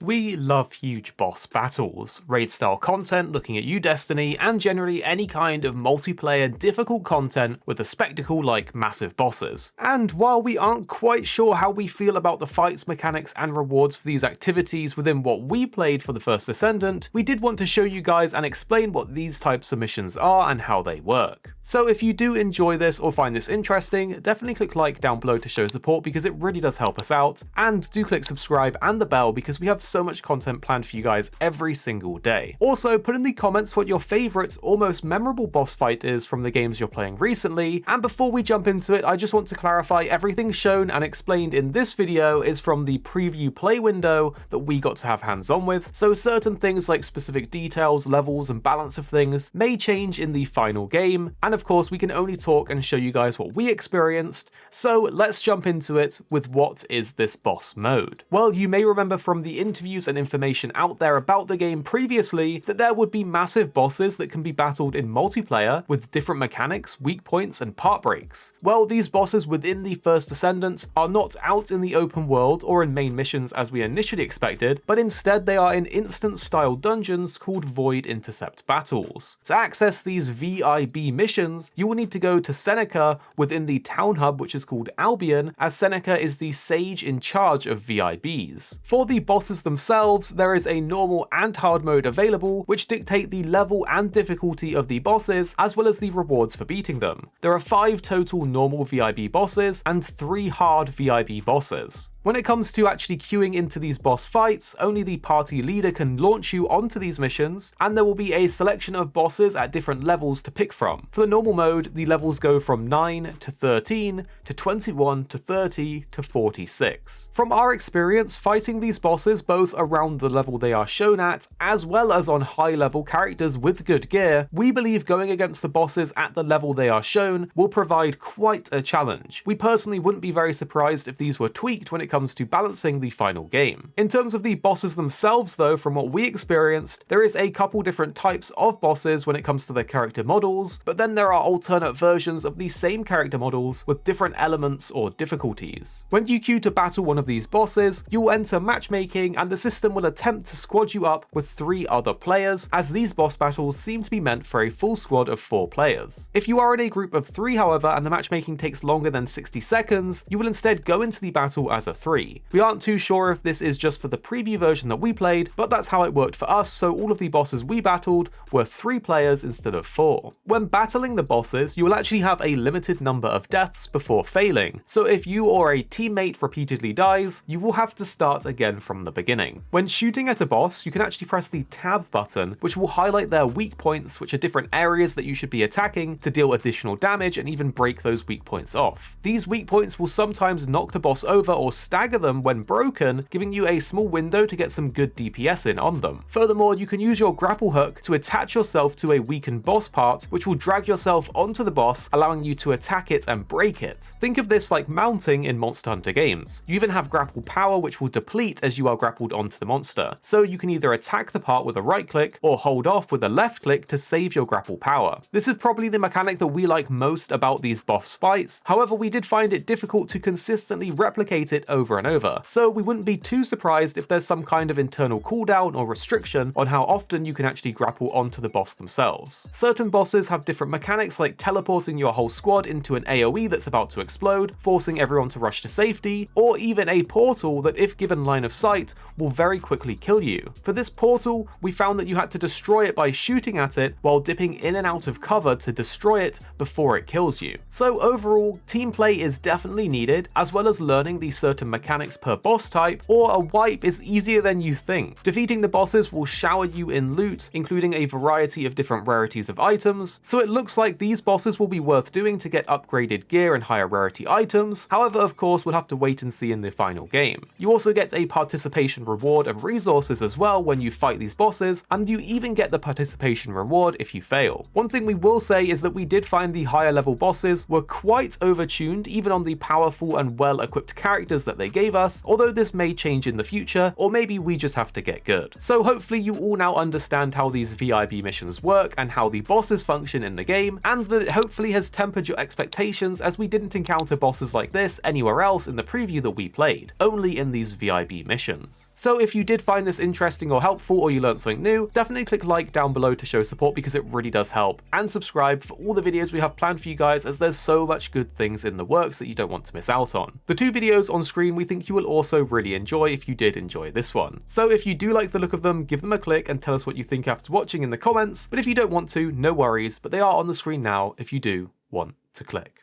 We love huge boss battles, raid-style content looking at you Destiny, and generally any kind of multiplayer difficult content with a spectacle like massive bosses. And while we aren't quite sure how we feel about the fights, mechanics, and rewards for these activities within what we played for the First Descendant, we did want to show you guys and explain what these types of missions are and how they work. So if you do enjoy this or find this interesting, definitely click like down below to show support because it really does help us out, and do click subscribe and the bell because we have so much content planned for you guys every single day. Also, put in the comments what your favourite or most memorable boss fight is from the games you're playing recently, and before we jump into it, I just want to clarify everything shown and explained in this video is from the preview play window that we got to have hands-on with, so certain things like specific details, levels, and balance of things may change in the final game, and of course we can only talk and show you guys what we experienced, so let's jump into it with what is this boss mode. Well, you may remember from the interviews and information out there about the game previously that there would be massive bosses that can be battled in multiplayer with different mechanics, weak points, and part breaks. Well, these bosses within the First Descendant are not out in the open world or in main missions as we initially expected, but instead they are in instance-style dungeons called Void Intercept battles. To access these VIB missions, you will need to go to Seneca within the town hub, which is called Albion, as Seneca is the sage in charge of VIBs. For the bosses themselves, there is a normal and hard mode available, which dictate the level and difficulty of the bosses, as well as the rewards for beating them. There are 5 total normal VIB bosses and 3 hard VIB bosses. When it comes to actually queuing into these boss fights, only the party leader can launch you onto these missions, and there will be a selection of bosses at different levels to pick from. For the normal mode, the levels go from 9 to 13 to 21 to 30 to 46. From our experience fighting these bosses both around the level they are shown at, as well as on high level characters with good gear, we believe going against the bosses at the level they are shown will provide quite a challenge. We personally wouldn't be very surprised if these were tweaked when it comes to balancing the final game. In terms of the bosses themselves though, from what we experienced, there is a couple different types of bosses when it comes to their character models, but then there are alternate versions of the same character models with different elements or difficulties. When you queue to battle one of these bosses, you will enter matchmaking and the system will attempt to squad you up with 3 other players, as these boss battles seem to be meant for a full squad of 4 players. If you are in a group of 3 however, and the matchmaking takes longer than 60 seconds, you will instead go into the battle as a 3. We aren't too sure if this is just for the preview version that we played, but that's how it worked for us, so all of the bosses we battled were 3 players instead of 4. When battling the bosses, you will actually have a limited number of deaths before failing, so if you or a teammate repeatedly dies, you will have to start again from the beginning. When shooting at a boss, you can actually press the tab button, which will highlight their weak points, which are different areas that you should be attacking to deal additional damage and even break those weak points off. These weak points will sometimes knock the boss over or stagger them when broken, giving you a small window to get some good DPS in on them. Furthermore, you can use your grapple hook to attach yourself to a weakened boss part, which will drag yourself onto the boss, allowing you to attack it and break it. Think of this like mounting in Monster Hunter games. You even have grapple power, which will deplete as you are grappled onto the monster, so you can either attack the part with a right click or hold off with a left click to save your grapple power. This is probably the mechanic that we like most about these boss fights, however we did find it difficult to consistently replicate it over and over, so we wouldn't be too surprised if there's some kind of internal cooldown or restriction on how often you can actually grapple onto the boss themselves. Certain bosses have different mechanics like teleporting your whole squad into an AoE that's about to explode, forcing everyone to rush to safety, or even a portal that if given line of sight will very quickly kill you. For this portal, we found that you had to destroy it by shooting at it while dipping in and out of cover to destroy it before it kills you. So overall, team play is definitely needed, as well as learning the certain mechanics per boss type, or a wipe is easier than you think. Defeating the bosses will shower you in loot, including a variety of different rarities of items, so it looks like these bosses will be worth doing to get upgraded gear and higher rarity items. However, of course, we'll have to wait and see in the final game. You also get a participation reward of resources as well when you fight these bosses, and you even get the participation reward if you fail. One thing we will say is that we did find the higher level bosses were quite overtuned even on the powerful and well equipped characters that that they gave us, although this may change in the future, or maybe we just have to get good. So hopefully you all now understand how these VIB missions work and how the bosses function in the game, and that it hopefully has tempered your expectations, as we didn't encounter bosses like this anywhere else in the preview that we played, only in these VIB missions. So if you did find this interesting or helpful, or you learned something new, definitely click like down below to show support, because it really does help, and subscribe for all the videos we have planned for you guys, as there's so much good things in the works that you don't want to miss out on. The 2 videos on screen we think you will also really enjoy if you did enjoy this one. So if you do like the look of them, give them a click and tell us what you think after watching in the comments, but if you don't want to, no worries, but they are on the screen now if you do want to click.